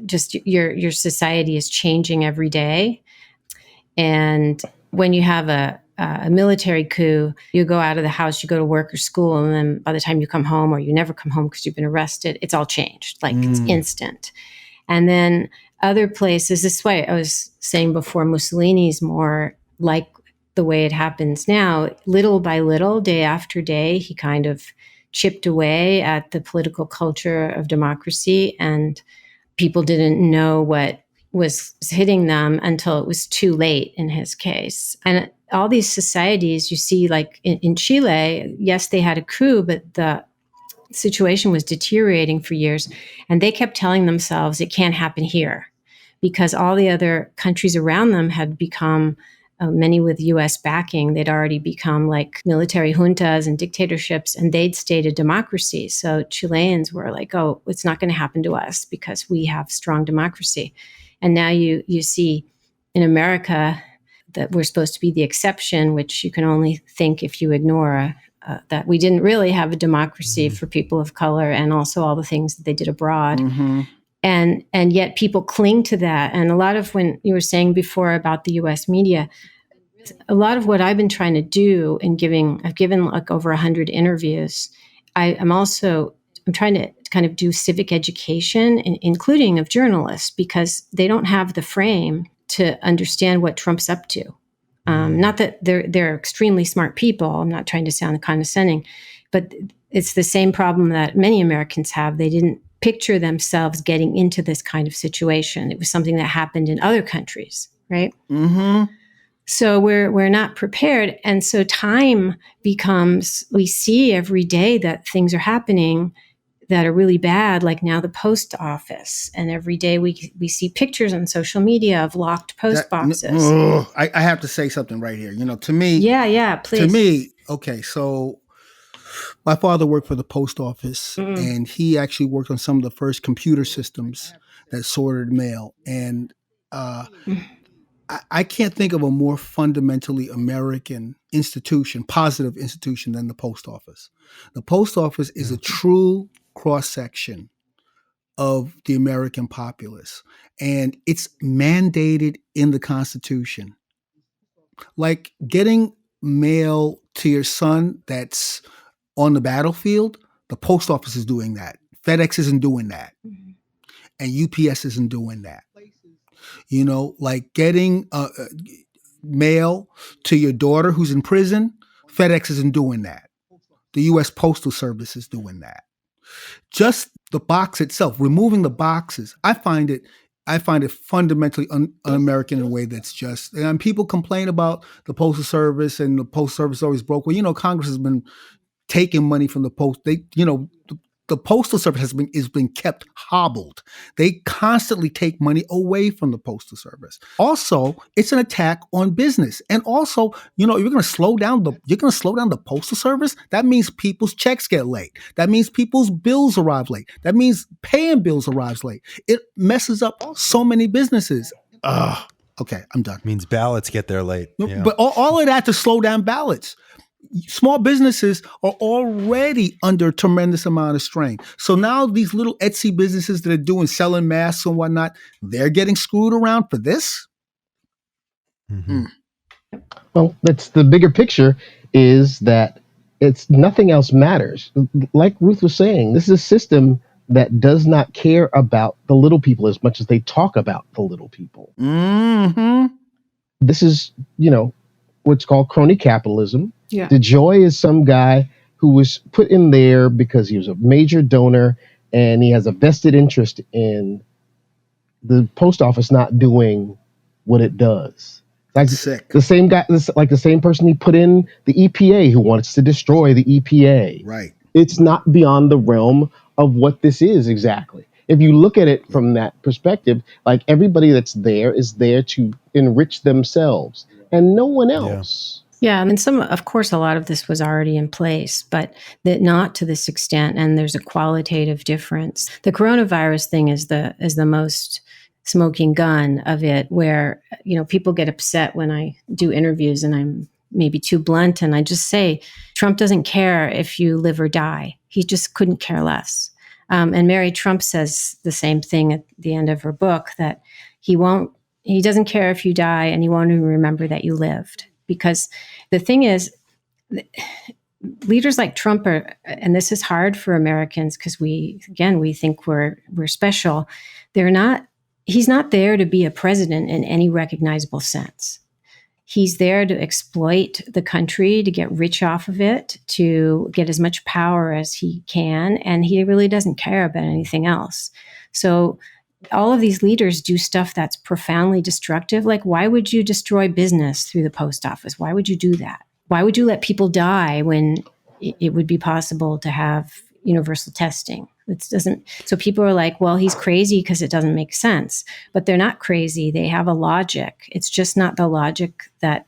Just your society is changing every day. And when you have a military coup, you go out of the house, you go to work or school, and then by the time you come home, or you never come home because you've been arrested, it's all changed. It's instant. And then other places, this way I was saying before, Mussolini's more like the way it happens now. Little by little, day after day, he kind of chipped away at the political culture of democracy, and people didn't know what was hitting them until it was too late in his case. And all these societies you see, like in Chile, yes, they had a coup, but the situation was deteriorating for years. And they kept telling themselves it can't happen here because all the other countries around them had become, many with US backing, they'd already become like military juntas and dictatorships, and they'd stayed a democracy. So Chileans were like, oh, it's not going to happen to us because we have strong democracy. And now you see in America that we're supposed to be the exception, which you can only think if you ignore that we didn't really have a democracy for people of color, and also all the things that they did abroad. Mm-hmm. And yet people cling to that. And a lot of, when you were saying before about the US media, a lot of what I've been trying to do I've given like over 100 interviews. I'm trying to kind of do civic education, including of journalists, because they don't have the frame to understand what Trump's up to. Not that they're extremely smart people. I'm not trying to sound condescending, but it's the same problem that many Americans have. They didn't picture themselves getting into this kind of situation. It was something that happened in other countries, right? Mm-hmm. So we're not prepared. And so time becomes, we see every day that things are happening that are really bad, like now the post office. And every day we see pictures on social media of locked post boxes. I have to say something right here. To me. Yeah, please. To me, okay, so my father worked for the post office, and he actually worked on some of the first computer systems that sorted mail. And I can't think of a more fundamentally American institution, positive institution, than the post office. The post office is a true cross-section of the American populace, and it's mandated in the Constitution. Like getting mail to your son that's on the battlefield, the post office is doing that. FedEx isn't doing that. And UPS isn't doing that. Like getting mail to your daughter who's in prison, FedEx isn't doing that. The U.S. Postal Service is doing that. Just the box itself, removing the boxes, I find it fundamentally un-American in a way that's just. And people complain about the Postal Service, and the Postal Service always broke. Well, Congress has been taking money from the post. The Postal Service has been kept hobbled. They constantly take money away from the Postal Service. Also, it's an attack on business. And also, you're going to slow down the Postal Service. That means people's checks get late. That means people's bills arrive late. That means paying bills arrives late. It messes up so many businesses. Okay, I'm done. Means ballots get there late. Yeah. But all of that to slow down ballots. Small businesses are already under a tremendous amount of strain. So now these little Etsy businesses that are doing selling masks and whatnot, they're getting screwed around for this. Mm-hmm. Well, that's the bigger picture, is that it's nothing else matters. Like Ruth was saying, this is a system that does not care about the little people as much as they talk about the little people. Mm-hmm. This is, what's called crony capitalism. Yeah. DeJoy is some guy who was put in there because he was a major donor and he has a vested interest in the post office not doing what it does. Like Sick. the same guy, like the same person he put in the EPA who wants to destroy the EPA. Right. It's not beyond the realm of what this is exactly. If you look at it from that perspective, like everybody that's there is there to enrich themselves and no one else. Yeah, I mean, of course, a lot of this was already in place, but not to this extent. And there's a qualitative difference. The coronavirus thing is the most smoking gun of it, where people get upset when I do interviews and I'm maybe too blunt, and I just say Trump doesn't care if you live or die. He just couldn't care less. And Mary Trump says the same thing at the end of her book, that he doesn't care if you die, and he won't even remember that you lived. Because the thing is, leaders like Trump are, and this is hard for Americans because we think we're special. He's not there to be a president in any recognizable sense. He's there to exploit the country, to get rich off of it, to get as much power as he can, and he really doesn't care about anything else. So all of these leaders do stuff that's profoundly destructive. Like, why would you destroy business through the post office? Why would you do that? Why would you let people die when it would be possible to have universal testing? It doesn't. So people are like, well, he's crazy because it doesn't make sense. But they're not crazy. They have a logic. It's just not the logic that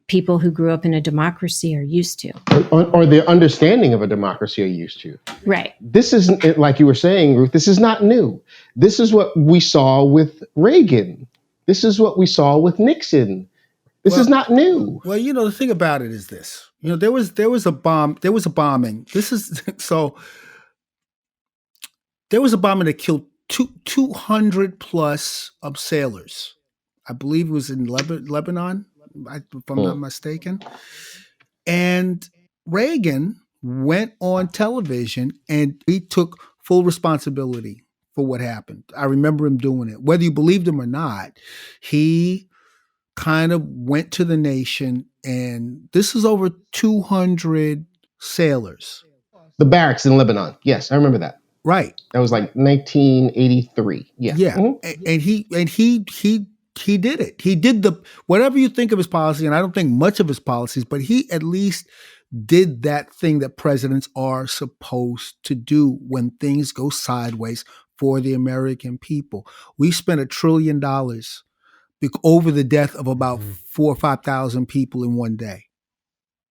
people who grew up in a democracy are used to. Or their understanding of a democracy are used to. Right. This isn't, like you were saying, Ruth, this is not new. This is what we saw with Reagan. This is what we saw with Nixon. This is not new. Well, the thing about it is this. There was a bombing. This is so. There was a bombing that killed 200 plus sailors. I believe it was in Lebanon, if I'm not mistaken. And Reagan went on television and he took full responsibility for what happened. I remember him doing it. Whether you believed him or not, he kind of went to the nation, and this is over 200 sailors. The barracks in Lebanon. Yes, I remember that. Right. That was like 1983. Yeah. Yeah. Mm-hmm. And he did it. He did whatever you think of his policy, and I don't think much of his policies, but he at least did that thing that presidents are supposed to do when things go sideways for the American people. We spent $1 trillion over the death of about 4,000 or 5,000 people in one day.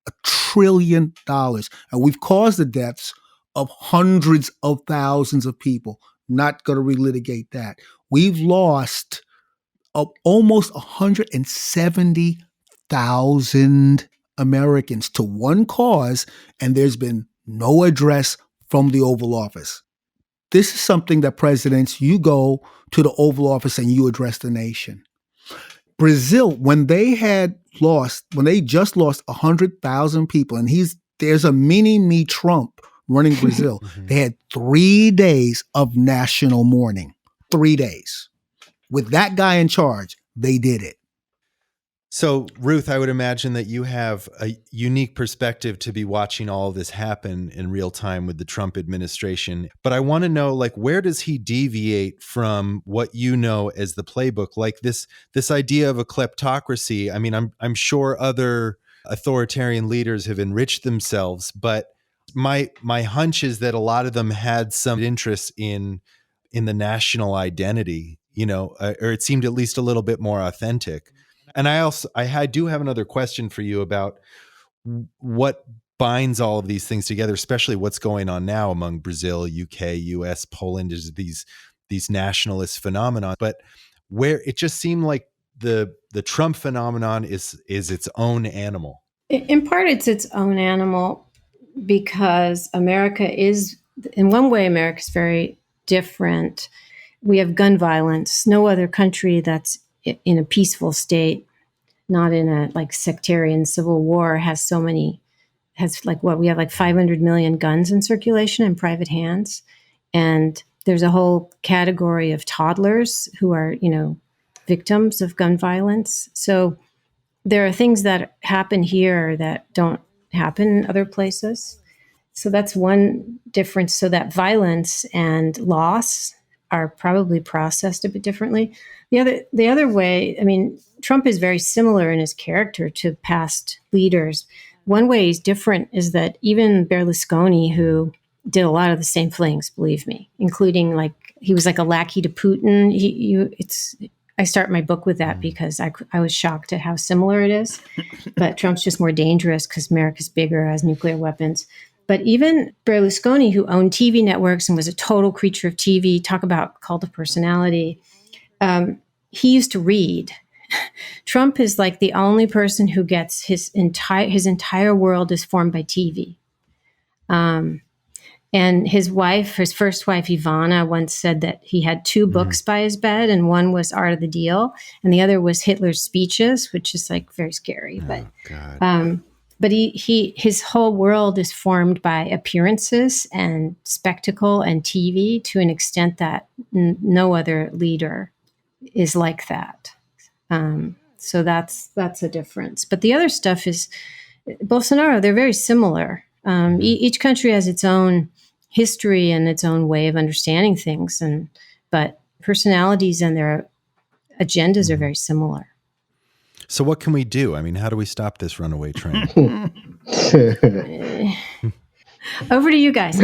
$1 trillion. And we've caused the deaths of hundreds of thousands of people. Not going to relitigate that. We've lost almost 170,000 Americans to one cause, and there's been no address from the Oval Office. This is something that presidents, you go to the Oval Office and you address the nation. Brazil, when they just lost 100,000 people, and there's a mini me Trump running Brazil. They had 3 days of national mourning. 3 days. With that guy in charge, they did it. So, Ruth, I would imagine that you have a unique perspective to be watching all of this happen in real time with the Trump administration. But I want to know, where does he deviate from what you know as the playbook? Like this idea of a kleptocracy. I mean, I'm sure other authoritarian leaders have enriched themselves, but my hunch is that a lot of them had some interest in the national identity, or it seemed at least a little bit more authentic. And I do have another question for you about what binds all of these things together, especially what's going on now among Brazil, UK, US, Poland, is these nationalist phenomena. But where it just seemed like the Trump phenomenon is its own animal. In part, it's its own animal because America is, in one way, America's very different. We have gun violence. No other country that's in a peaceful state, not in a like sectarian civil war, has like what we have like 500 million guns in circulation in private hands. And there's a whole category of toddlers who are, victims of gun violence. So there are things that happen here that don't happen in other places. So that's one difference. So that violence and loss are probably processed a bit differently. The other way, I mean, Trump is very similar in his character to past leaders. One way he's different is that even Berlusconi, who did a lot of the same things, believe me, including like he was like a lackey to Putin. I start my book with that because I was shocked at how similar it is. But Trump's just more dangerous because America's bigger, has nuclear weapons. But even Berlusconi, who owned TV networks and was a total creature of TV, talk about cult of personality, he used to read. Trump is like the only person who gets his entire world is formed by TV. And his first wife, Ivana, once said that he had two books by his bed, and one was Art of the Deal, and the other was Hitler's speeches, which is like very scary. But his whole world is formed by appearances and spectacle and TV to an extent that no other leader is like that. So that's a difference. But the other stuff is Bolsonaro. They're very similar. Each country has its own history and its own way of understanding things, but personalities and their agendas are very similar. So what can we do? I mean, how do we stop this runaway train? Over to you guys.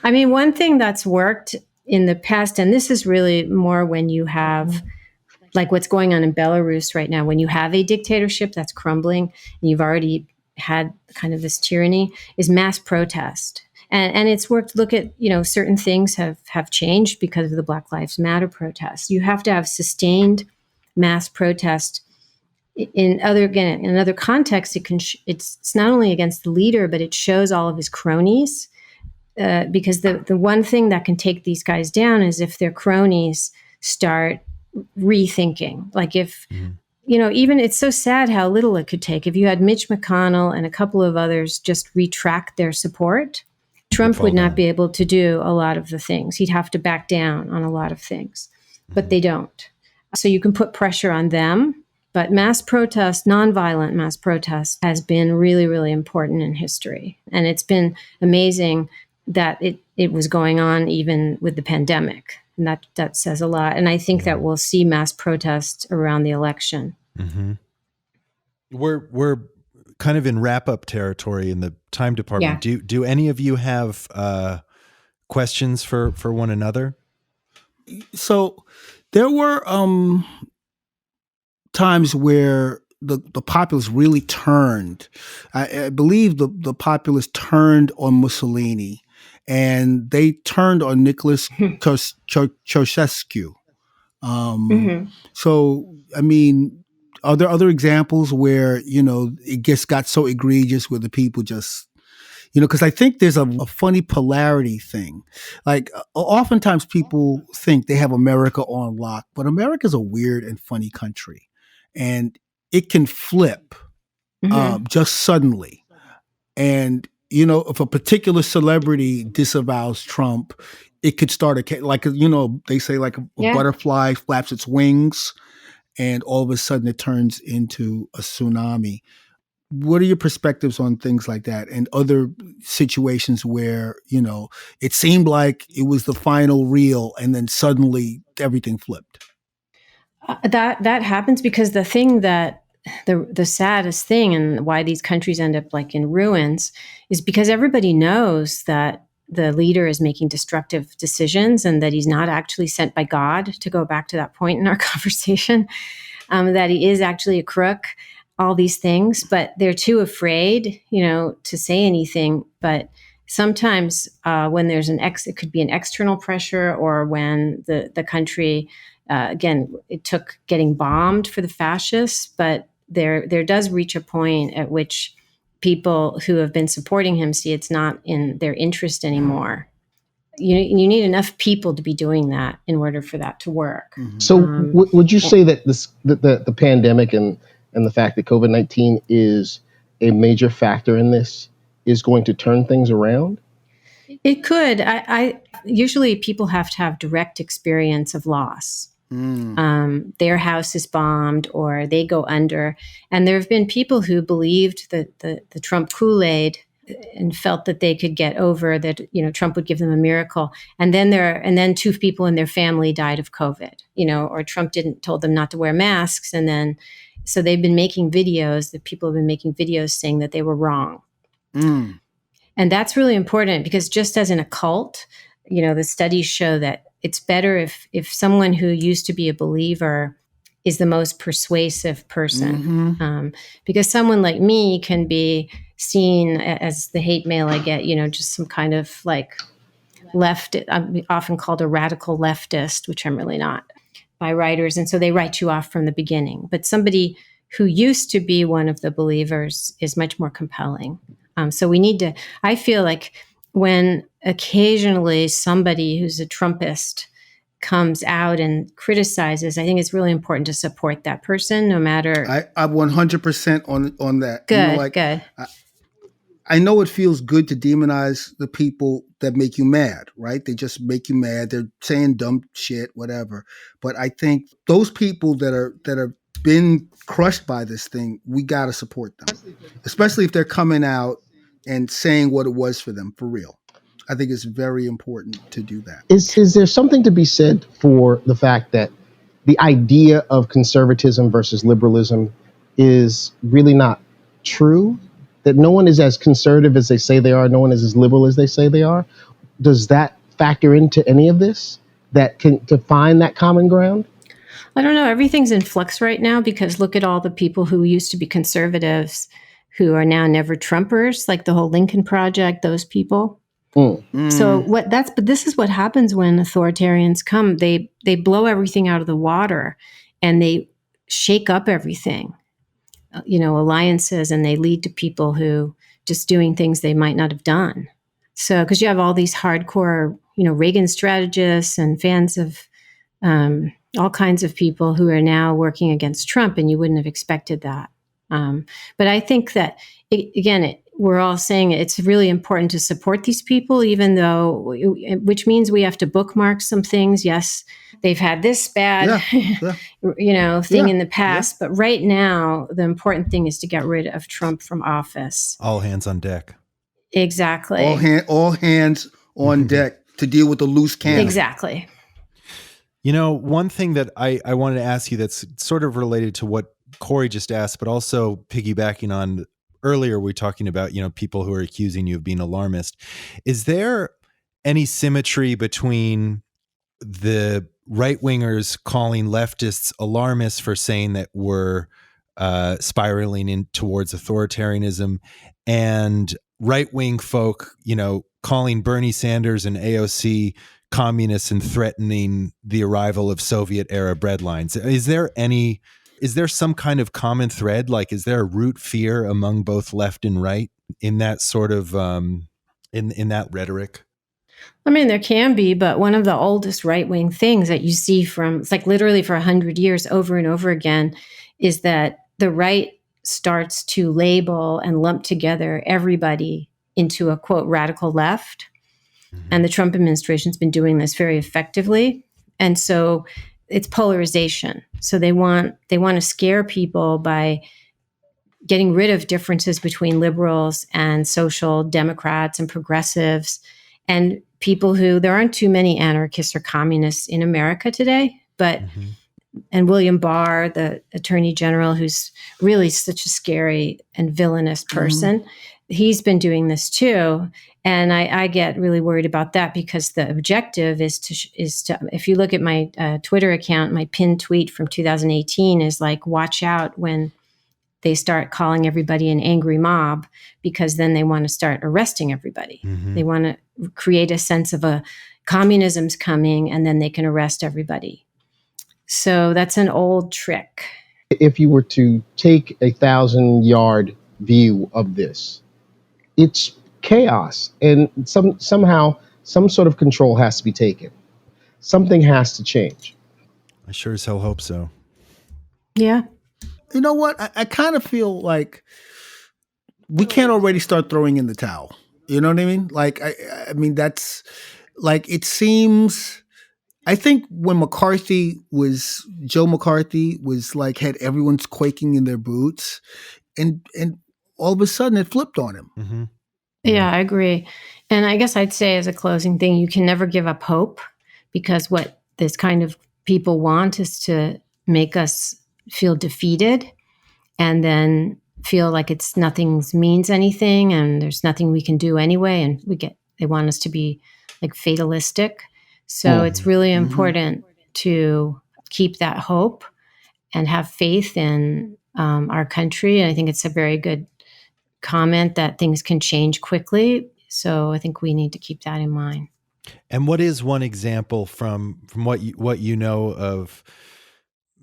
I mean, one thing that's worked in the past, and this is really more when you have like what's going on in Belarus right now, when you have a dictatorship that's crumbling and you've already had kind of this tyranny, is mass protest. And it's worked. Look at, certain things have changed because of the Black Lives Matter protests. You have to have sustained mass protest. In another context, it's not only against the leader, but it shows all of his cronies. Because the one thing that can take these guys down is if their cronies start rethinking. Like if, even it's so sad how little it could take. If you had Mitch McConnell and a couple of others just retract their support, Trump would not be able to do a lot of the things. He'd have to back down on a lot of things, but they don't. So you can put pressure on them. But mass protest, nonviolent mass protest, has been really, really important in history. And it's been amazing that it was going on even with the pandemic. And that says a lot. And I think that we'll see mass protests around the election. Mm-hmm. We're kind of in wrap-up territory in the time department. Yeah. Do any of you have questions for one another? So there were times where the populace really turned. I believe the populace turned on Mussolini, and they turned on Nicholas Ceausescu. So, I mean, are there other examples where, it got so egregious where the people just, because I think there's a funny polarity thing. Like oftentimes people think they have America on lock, but America's a weird and funny country. And it can flip just suddenly. And, if a particular celebrity disavows Trump, it could start they say like a butterfly flaps its wings and all of a sudden it turns into a tsunami. What are your perspectives on things like that and other situations where, it seemed like it was the final reel and then suddenly everything flipped? That happens because the thing that the saddest thing and why these countries end up like in ruins is because everybody knows that the leader is making destructive decisions and that he's not actually sent by God, to go back to that point in our conversation, that he is actually a crook, all these things, but they're too afraid, to say anything. But sometimes when there's it could be an external pressure, or when the country, again, it took getting bombed for the fascists, but there does reach a point at which people who have been supporting him see it's not in their interest anymore. You need enough people to be doing that in order for that to work. So would you say that the pandemic and the fact that COVID-19 is a major factor in this is going to turn things around? It could. I usually people have to have direct experience of loss. Their house is bombed or they go under. And there have been people who believed that the Trump Kool-Aid and felt that they could get over that, Trump would give them a miracle. And then two people in their family died of COVID, or Trump told them not to wear masks. And then, so they've been making videos, that people have been making videos saying that they were wrong. And that's really important, because just as in a cult, the studies show that it's better if someone who used to be a believer is the most persuasive person. Because someone like me can be seen as the hate mail I get, just some kind of like left. I'm often called a radical leftist, which I'm really not, by writers. And so they write you off from the beginning. But somebody who used to be one of the believers is much more compelling. So we need to, I feel like when occasionally somebody who's a Trumpist comes out and criticizes, I think it's really important to support that person, no matter. I'm 100% on that. Good, good. I know it feels good to demonize the people that make you mad, right? They just make you mad. They're saying dumb shit, whatever. But I think those people that have been crushed by this thing, we got to support them, especially if they're coming out and saying what it was for them, for real. I think it's very important to do that. Is there something to be said for the fact that the idea of conservatism versus liberalism is really not true? That no one is as conservative as they say they are, no one is as liberal as they say they are? Does that factor into any of this, to find that common ground? I don't know. Everything's in flux right now, because look at all the people who used to be conservatives who are now never Trumpers, like the whole Lincoln Project, those people. So but this is what happens when authoritarians come. They blow everything out of the water and they shake up everything, alliances, and they lead to people who just doing things they might not have done. So, because you have all these hardcore, Reagan strategists and fans of all kinds of people who are now working against Trump, and you wouldn't have expected that. But I think that, we're all saying it's really important to support these people, even though, which means we have to bookmark some things. Yes, they've had this bad, thing in the past. But right now, the important thing is to get rid of Trump from office. All hands on deck. Exactly. All hands on deck to deal with the loose cannon. Exactly. One thing that I wanted to ask you that's sort of related to what Corey just asked, but also piggybacking on earlier, we're talking about, people who are accusing you of being alarmist. Is there any symmetry between the right-wingers calling leftists alarmists for saying that we're spiraling in towards authoritarianism, and right-wing folk, calling Bernie Sanders and AOC communists and threatening the arrival of Soviet-era breadlines? Is there some kind of common thread? Like, is there a root fear among both left and right in that sort of, in that rhetoric? I mean, there can be, but one of the oldest right-wing things that you see it's like literally for 100 years over and over again, is that the right starts to label and lump together everybody into a, quote, radical left. And the Trump administration's been doing this very effectively. And so it's polarization. So they want to scare people by getting rid of differences between liberals and social democrats and progressives and people who, there aren't too many anarchists or communists in America today, but and William Barr, the attorney general, who's really such a scary and villainous person, he's been doing this too. And I get really worried about that, because the objective is to if you look at my Twitter account, my pinned tweet from 2018 is like, watch out when they start calling everybody an angry mob, because then they want to start arresting everybody. They want to create a sense of a communism's coming, and then they can arrest everybody. So that's an old trick. If you were to take 1,000-yard view of this, it's chaos, and somehow some sort of control has to be taken. Something has to change. I sure as hell hope so. Yeah. You know what? I kind of feel like we can't already start throwing in the towel. You know what I mean? Like, I mean, that's like, it seems, I think when Joe McCarthy was like, had everyone's quaking in their boots, and all of a sudden it flipped on him. Mm-hmm. Yeah, I agree. And I guess I'd say as a closing thing, you can never give up hope, because what this kind of people want is to make us feel defeated and then feel like nothing means anything and there's nothing we can do anyway. And they want us to be like fatalistic. So it's really important to keep that hope and have faith in our country. And I think it's a very good comment that things can change quickly. So I think we need to keep that in mind. And what is one example from what you know of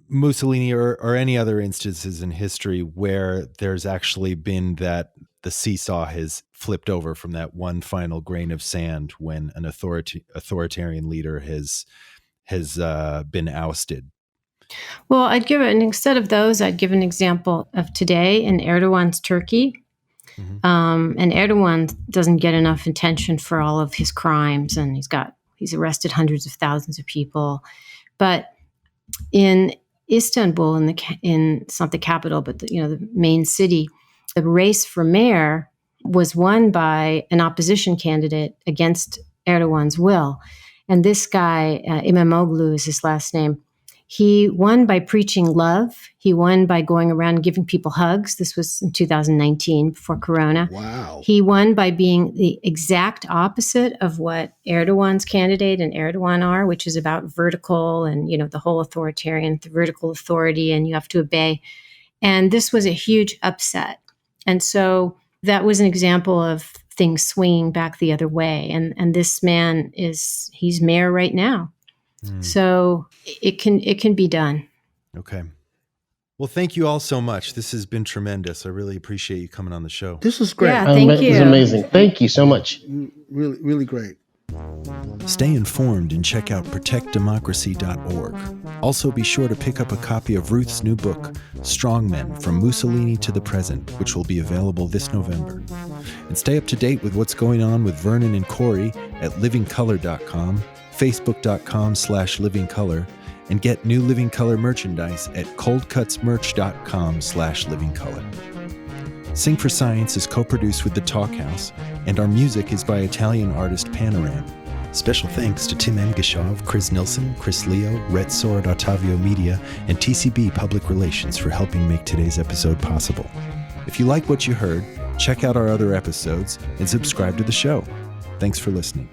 Mussolini or any other instances in history where there's actually been that the seesaw has flipped over from that one final grain of sand when an authoritarian leader has been ousted? Well, instead of those, I'd give an example of today in Erdogan's Turkey. And Erdogan doesn't get enough attention for all of his crimes, and he's arrested hundreds of thousands of people. But in Istanbul, it's not the capital, but the main city, the race for mayor was won by an opposition candidate against Erdogan's will. And this guy, İmamoğlu is his last name. He won by preaching love. He won by going around and giving people hugs. This was in 2019, before Corona. Wow. He won by being the exact opposite of what Erdogan's candidate and Erdogan are, which is about vertical and, the whole the vertical authority, and you have to obey. And this was a huge upset. And so that was an example of things swinging back the other way. And this man he's mayor right now. So it can be done. Okay. Well, thank you all so much. This has been tremendous. I really appreciate you coming on the show. This is great. Yeah, thank you. This is amazing. Thank you so much. Really, really great. Stay informed and check out protectdemocracy.org. Also, be sure to pick up a copy of Ruth's new book, Strongmen: From Mussolini to the Present, which will be available this November. And stay up to date with what's going on with Vernon and Corey at livingcolor.com, facebook.com/livingcolor, and get new Living Color merchandise at coldcutsmerch.com/livingcolor. Sing for Science is co-produced with The Talkhouse, and our music is by Italian artist Panoram. Special thanks to Tim Engishov, Chris Nilsson, Chris Leo, Rhett Sword, Ottavio Media, and TCB Public Relations for helping make today's episode possible. If you like what you heard, check out our other episodes and subscribe to the show. Thanks for listening.